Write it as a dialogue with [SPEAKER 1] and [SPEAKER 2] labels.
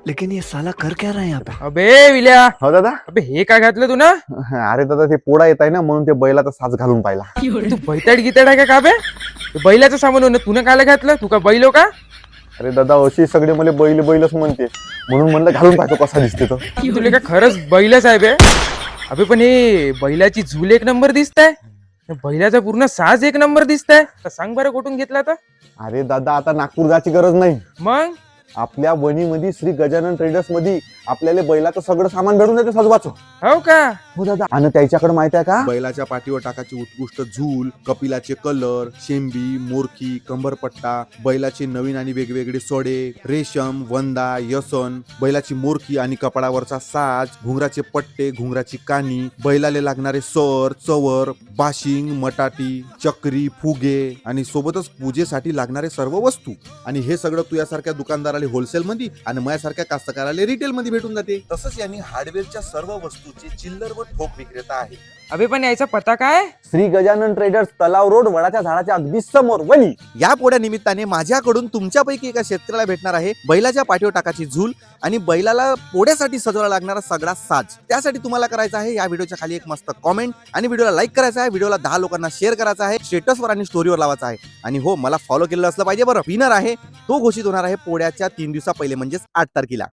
[SPEAKER 1] लेकिन ये साला कर क्या रहा है यहाँ पे?
[SPEAKER 2] अबे विल्या,
[SPEAKER 3] हो दादा.
[SPEAKER 2] अबे हे काय घातलं तू ना?
[SPEAKER 3] अरे दादा ते पोळा येत आहे ना म्हणून ते बैलाचा साज घालून पाहिला.
[SPEAKER 2] तू बैताड गिताड आहे का बे? ते बैलाचं सामान होणं तुनं कायला घातलं? तू का बैलो का?
[SPEAKER 3] अरे दादा अशी सगळे मला बैल बैलच म्हणते म्हणून म्हणलं घालून पाहतो कसा दिसते तो.
[SPEAKER 2] तुला का खरंच बैलच आहे बे? अबे पण हे बैलाची झूल एक नंबर दिसताय, बैलाचा पूर्ण साज एक नंबर दिसताय. तर सांग बरं कुठून घेतला तर?
[SPEAKER 3] अरे दादा आता नागपूर जायची गरज नाही.
[SPEAKER 2] मग
[SPEAKER 3] आपल्या वणीमध्ये श्री गजानन ट्रेडर्स मध्ये आपल्याला बैलाचं सगळं सामान भेटून जाते सजवाचं.
[SPEAKER 2] हो का?
[SPEAKER 3] हो दादा. आणि त्याच्याकडे माहित आहे का
[SPEAKER 4] बैलाच्या पाठीवर टाकाची उत्कृष्ट झूल, कपिलाचे कलर, शेंबी, मोरखी, कंबरपट्टा, बैलाचे नवीन आणि वेगवेगळे सडे, रेशम, वंदा, यसन, बैलाची मोरखी आणि कपडावरचा साज, घुंगराचे पट्टे, घुंगराची कानी, बैलाले लागणारे सर, चवर, बाशिंग, मटाटी, चक्री, फुगे आणि सोबतच पूजेसाठी लागणारे सर्व वस्तू. आणि हे सगळं तुझ्यासारख्या दुकानदाराला होलसेल मध्ये आणि माझ्यासारख्या कास्तकाराला रिटेल मध्ये भेटून जाते. तसंच यांनी हार्डवेअरच्या सर्व वस्तूचे चिल्लर व ठोक विक्रेता आहे.
[SPEAKER 2] अबे पण यायचा पत्ता काय?
[SPEAKER 3] श्री गजानन ट्रेडर्स, तलाव रोड, वडाच्या झाडाच्या अगदी समोर, वणी.
[SPEAKER 4] या पोळ्या निमित्ताने माझ्याकडून तुमच्यापैकी एका शेतकऱ्याला भेटणार आहे बैलाच्या पाठीवर टाकाची झूल आणि बैलाला पोळ्यासाठी सजवायला लागणारा सगळा साज. त्यासाठी तुम्हाला करायचं आहे या व्हिडिओच्या खाली एक मस्त कॉमेंट आणि व्हिडिओला लाईक करायचा आहे, व्हिडिओला 10 लोकांना शेअर करायचा आहे, स्टेटसवर आणि स्टोरीवर लावायचा आहे. आणि हो, मला फॉलो केलेलं असलं पाहिजे बरं. विनर आहे तो घोषित होणार आहे पोळ्याच्या 3 दिवसा पहिले म्हणजेच 8 तारखेला.